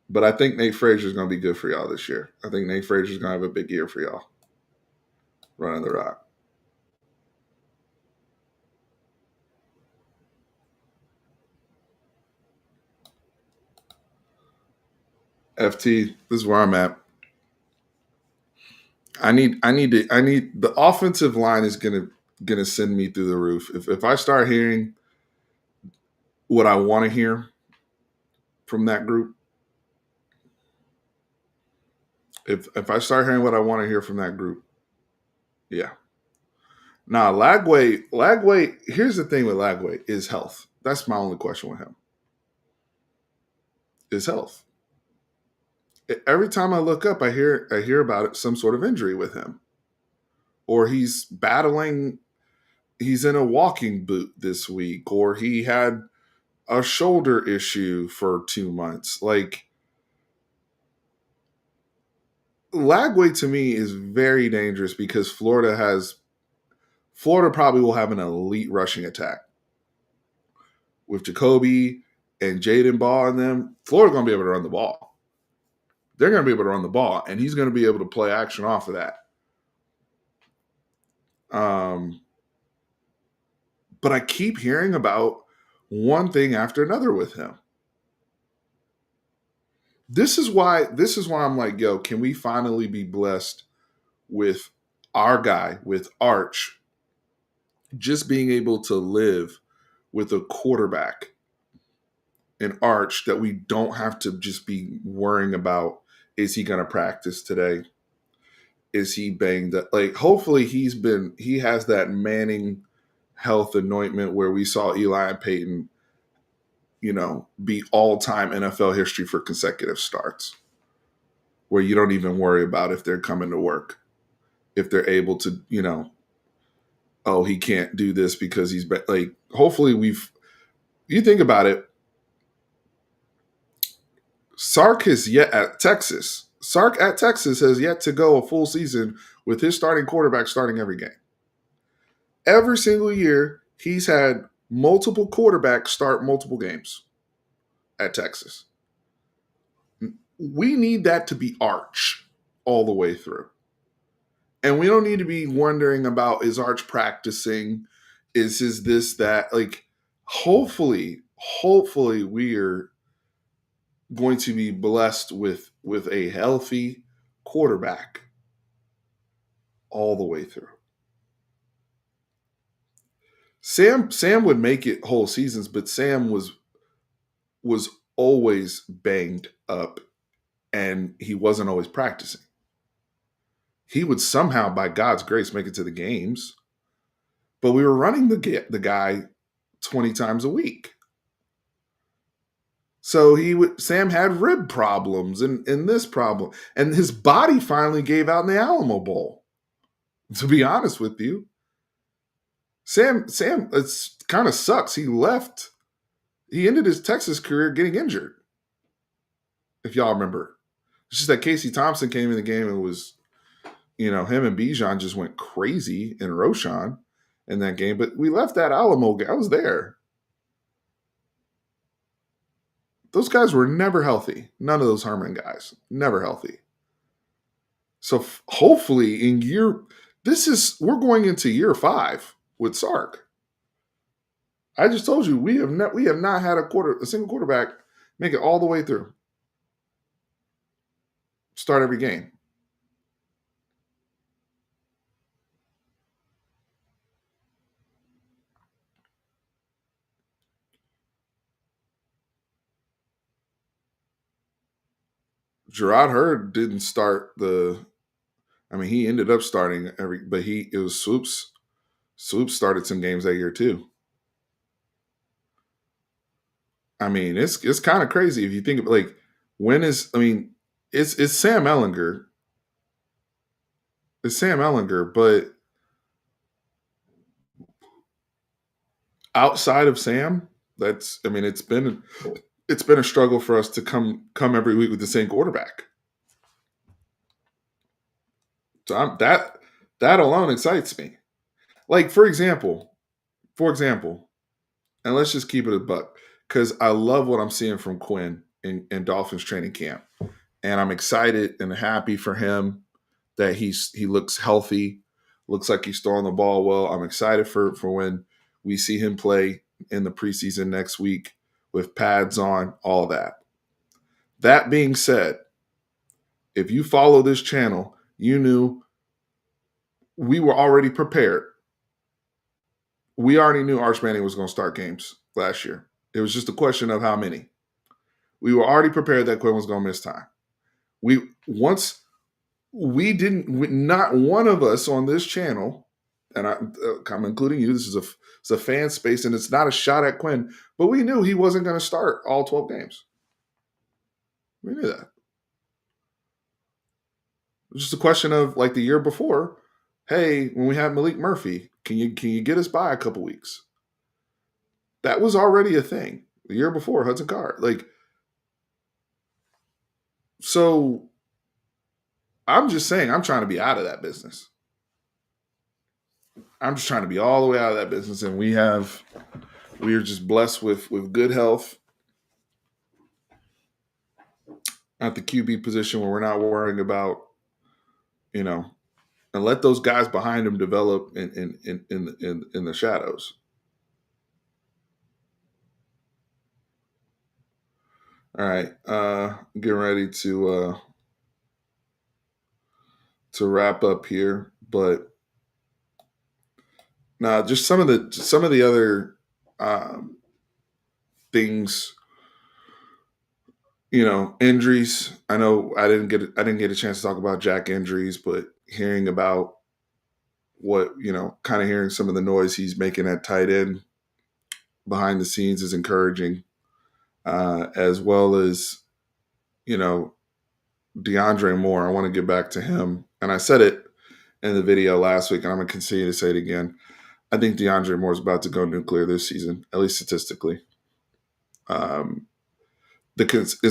But I think Nate Frazier's going to be good for y'all this year. I think Nate Frazier's going to have a big year for y'all running the rock. FT, this is where I'm at. I need the offensive line is gonna send me through the roof. If I start hearing what I want to hear from that group, if I start hearing what I want to hear from that group, yeah. Nah, Lagway. Here's the thing with Lagway is health. That's my only question with him. Is health. Every time I look up, I hear about it, some sort of injury with him, or he's battling. He's in a walking boot this week, or he had a shoulder issue for 2 months. Like Lagway to me is very dangerous because Florida probably will have an elite rushing attack with Jacoby and Jaden Ball and them. Florida's going to be able to run the ball. They're going to be able to run the ball, and he's going to be able to play action off of that. But I keep hearing about one thing after another with him. This is why I'm like, yo, can we finally be blessed with our guy, with Arch, just being able to live with a quarterback in Arch that we don't have to just be worrying about, is he going to practice today? Is he banged up? Like, hopefully he has that Manning health anointment where we saw Eli and Peyton, be all-time NFL history for consecutive starts, where you don't even worry about if they're coming to work, if they're able to, oh, he can't do this because like, hopefully you think about it, Sark is yet at Texas. Sark at Texas has yet to go a full season with his starting quarterback starting every game. Every single year, he's had multiple quarterbacks start multiple games at Texas. We need that to be Arch all the way through. And we don't need to be wondering about, is Arch practicing? Is his this, that? Like, hopefully we're going to be blessed with a healthy quarterback all the way through. Sam would make it whole seasons, but Sam was always banged up and he wasn't always practicing. He would somehow, by God's grace, make it to the games, but we were running the guy 20 times a week. So Sam had rib problems and this problem, and his body finally gave out in the Alamo Bowl. To be honest with you, Sam, it's kind of sucks. He left. He ended his Texas career getting injured. If y'all remember, it's just that Casey Thompson came in the game and was, him and Bijan just went crazy in Roshan in that game. But we left that Alamo game. I was there. Those guys were never healthy. None of those Herman guys, never healthy. So hopefully we're going into year 5 with Sark. I just told you we have not had a single quarterback make it all the way through. Start every game. Gerard Hurd didn't start he ended up starting but it was Swoops. Swoops started some games that year too. I mean, it's kind of crazy if you think of it's Sam Ellinger. It's Sam Ellinger, but outside of Sam, it's been a struggle for us to come every week with the same quarterback. So that alone excites me. Like for example, and let's just keep it a buck because I love what I'm seeing from Quinn in Dolphins training camp, and I'm excited and happy for him that he looks healthy, looks like he's throwing the ball well. I'm excited for when we see him play in the preseason next week with pads on, all that. That being said, if you follow this channel, you knew we were already prepared. We already knew Arch Manning was going to start games last year. It was just a question of how many. We were already prepared that Quinn was going to miss time. Not one of us on this channel, and I'm including you, this is it's a fan space, and it's not a shot at Quinn, but we knew he wasn't going to start all 12 games. We knew that. It was just a question of like the year before, hey, when we had Malik Murphy, can you get us by a couple weeks? That was already a thing the year before Hudson Card. So I'm just saying I'm trying to be out of that business. I'm just trying to be all the way out of that business, and we are just blessed with good health at the QB position where we're not worrying about, and let those guys behind him develop in the shadows. All right, getting ready to wrap up here, but now just some of the other things. Injuries. I know I didn't get a chance to talk about Jack injuries, but hearing about kind of hearing some of the noise he's making at tight end behind the scenes is encouraging, as well as DeAndre Moore. I want to get back to him, and I said it in the video last week, and I'm going to continue to say it again. I think DeAndre Moore is about to go nuclear this season, at least statistically. As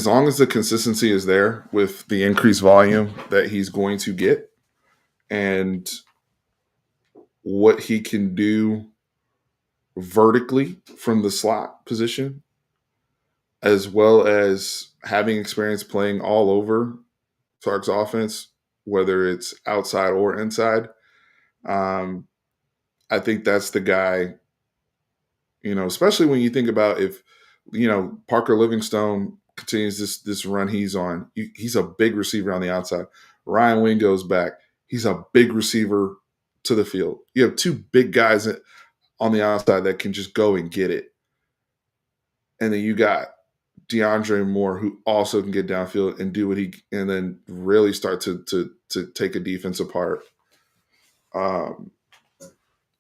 long as the consistency is there with the increased volume that he's going to get and what he can do vertically from the slot position, as well as having experience playing all over Sark's offense, whether it's outside or inside, I think that's the guy, especially when you think about if, Parker Livingstone continues this run he's on. He's a big receiver on the outside. Ryan Wing goes back. He's a big receiver to the field. You have two big guys on the outside that can just go and get it. And then you got DeAndre Moore, who also can get downfield and do and then really start to take a defense apart.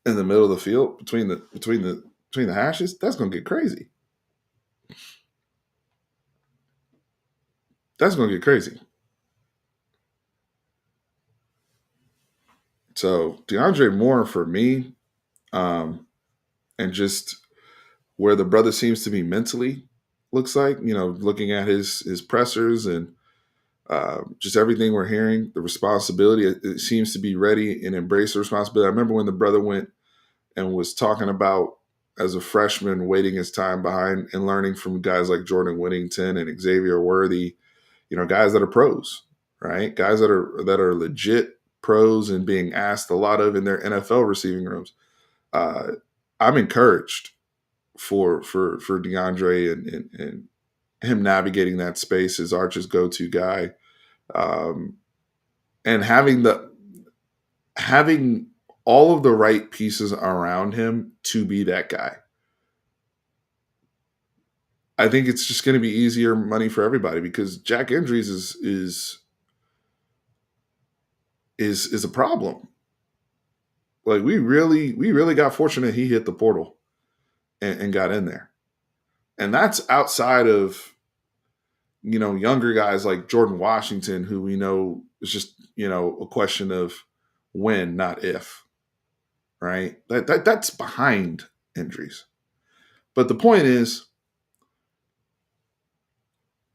in the middle of the field between the hashes, that's going to get crazy. That's going to get crazy. So DeAndre Moore for me, and just where the brother seems to be mentally, looks like, looking at his pressers and just everything we're hearing, the responsibility, it seems to be ready and embrace the responsibility. I remember when the brother went and was talking about as a freshman waiting his time behind and learning from guys like Jordan Whittington and Xavier Worthy, guys that are pros, right? Guys that are legit pros and being asked a lot of in their NFL receiving rooms. I'm encouraged for DeAndre and him navigating that space as Arch's go-to guy, and having all of the right pieces around him to be that guy. I think it's just going to be easier money for everybody because Jack injuries is a problem. Like we really got fortunate he hit the portal and got in there, and that's outside of younger guys like Jordan Washington, who we know is just a question of when, not if, right? That's behind injuries. But the point is,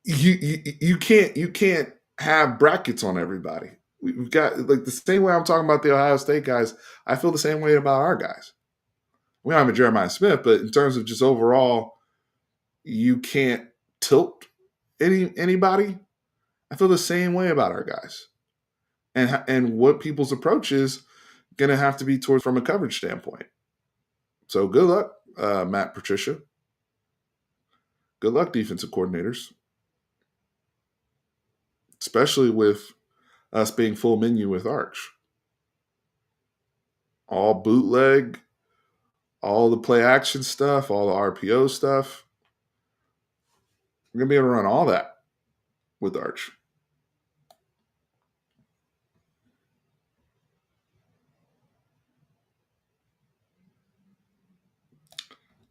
you can't have brackets on everybody. We've got, like, the same way I'm talking about the Ohio State guys. I feel the same way about our guys. We don't have a Jeremiah Smith, but in terms of just overall, you can't tilt anybody. I feel the same way about our guys, and what people's approach is going to have to be towards from a coverage standpoint. So good luck, Matt Patricia. Good luck, defensive coordinators, especially with us being full menu with Arch. All bootleg, all the play action stuff, all the RPO stuff. We're going to be able to run all that with Arch.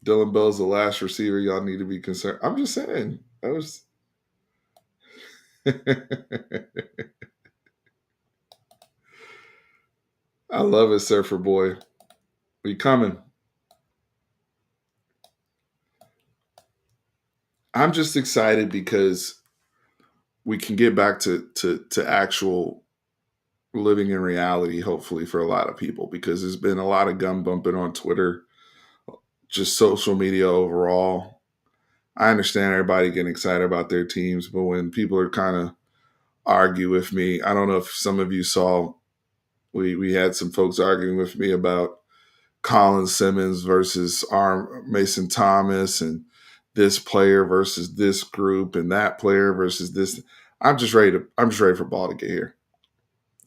Dylan Bell's the last receiver y'all need to be concerned. I'm just saying. That was. I love it, Surfer Boy. We coming. I'm just excited because we can get back to actual living in reality, hopefully, for a lot of people, because there's been a lot of gun bumping on Twitter, just social media overall. I understand everybody getting excited about their teams, but when people are kind of argue with me, I don't know if some of you saw, we had some folks arguing with me about Colin Simmons versus Mason Thomas, and this player versus this group, and that player versus this. I'm just ready for ball to get here,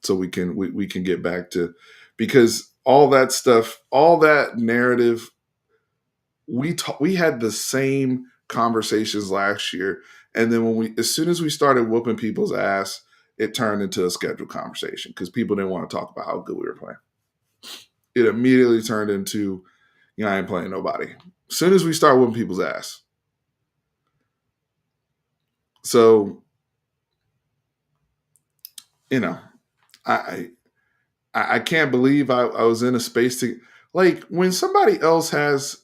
so we can get back to, because all that stuff, all that narrative, we had the same conversations last year, and then as soon as we started whooping people's ass, it turned into a scheduled conversation because people didn't want to talk about how good we were playing. It immediately turned into, I ain't playing nobody. As soon as we start whooping people's ass. So, I I can't believe I was in a space to, like, when somebody else has,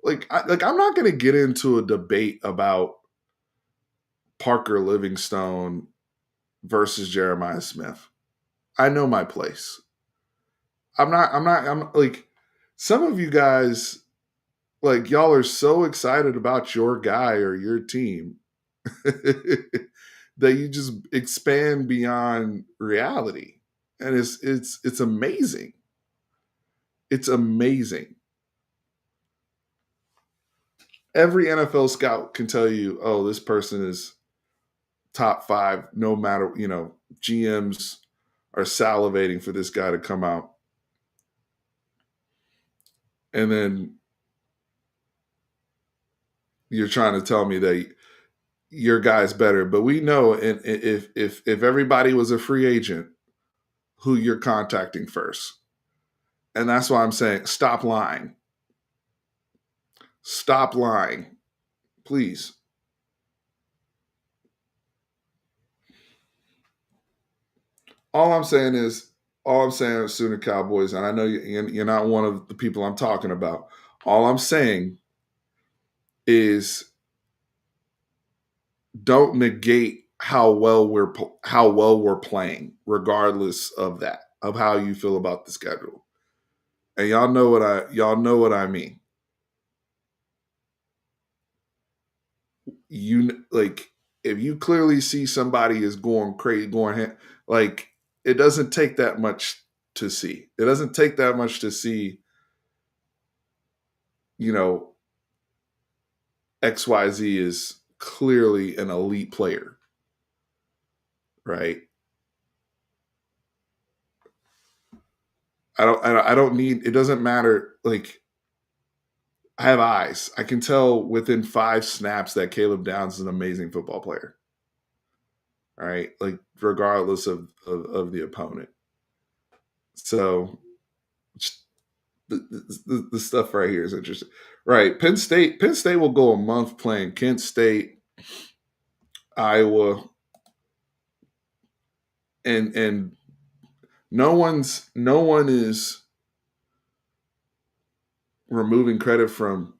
I'm not going to get into a debate about Parker Livingstone versus Jeremiah Smith. I know my place. I'm like, some of you guys, like, y'all are so excited about your guy or your team that you just expand beyond reality. And it's amazing. It's amazing. Every NFL scout can tell you, oh, this person is top 5, no matter, GMs are salivating for this guy to come out. And then you're trying to tell me that your guy's better. But we know, and if everybody was a free agent, who you're contacting first. And that's why I'm saying stop lying. Stop lying. Please. All I'm saying is, student Cowboys, and I know you're not one of the people I'm talking about. All I'm saying is don't negate how well we're playing, regardless of that, of how you feel about the schedule. And y'all know what I mean. You like if you clearly see somebody is going crazy, like it doesn't take that much to see. It doesn't take that much to see, you know, XYZ is clearly an elite player, right? I don't need it doesn't matter like I have eyes. I can tell within 5 snaps that Caleb Downs is an amazing football player. All right. Like regardless of the opponent. So the stuff right here is interesting. Right. Penn State will go a month playing Kent State, Iowa, and no one is removing credit from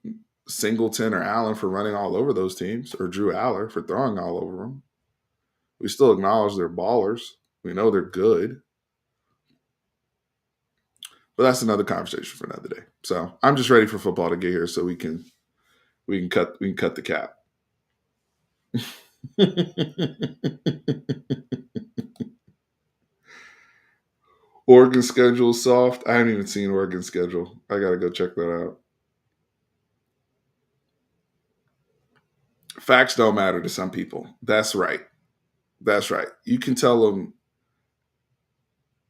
Singleton or Allen for running all over those teams or Drew Aller for throwing all over them. We still acknowledge they're ballers. We know they're good. But that's another conversation for another day. So I'm just ready for football to get here so we can cut the cap. Oregon schedule soft. I haven't even seen Oregon schedule. I gotta go check that out. Facts don't matter to some people. That's right. That's right. You can tell them,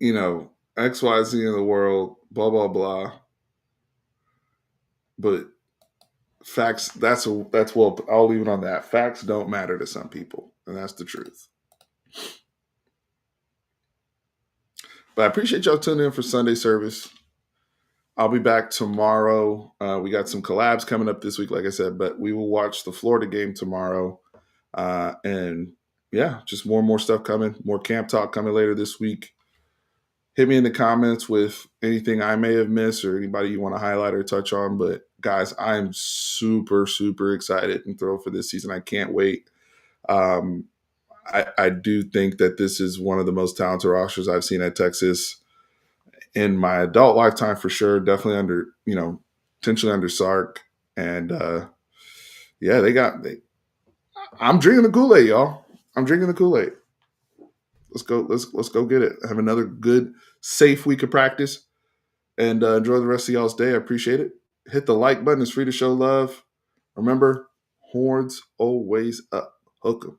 XYZ in the world, blah blah blah. But facts. That's well. I'll leave it on that. Facts don't matter to some people, and that's the truth. But I appreciate y'all tuning in for Sunday service. I'll be back tomorrow. We got some collabs coming up this week, like I said, but we will watch the Florida game tomorrow. And yeah, just more and more stuff coming, more camp talk coming later this week. Hit me in the comments with anything I may have missed or anybody you want to highlight or touch on. But guys, I'm super, super excited and thrilled for this season. I can't wait. I do think that this is one of the most talented rosters I've seen at Texas in my adult lifetime for sure. Definitely under, potentially under Sark. And yeah, I'm drinking the Kool-Aid, y'all. I'm drinking the Kool-Aid. Let's go. Let's go get it. Have another good, safe week of practice, and enjoy the rest of y'all's day. I appreciate it. Hit the like button. It's free to show love. Remember, horns always up. Hook 'em.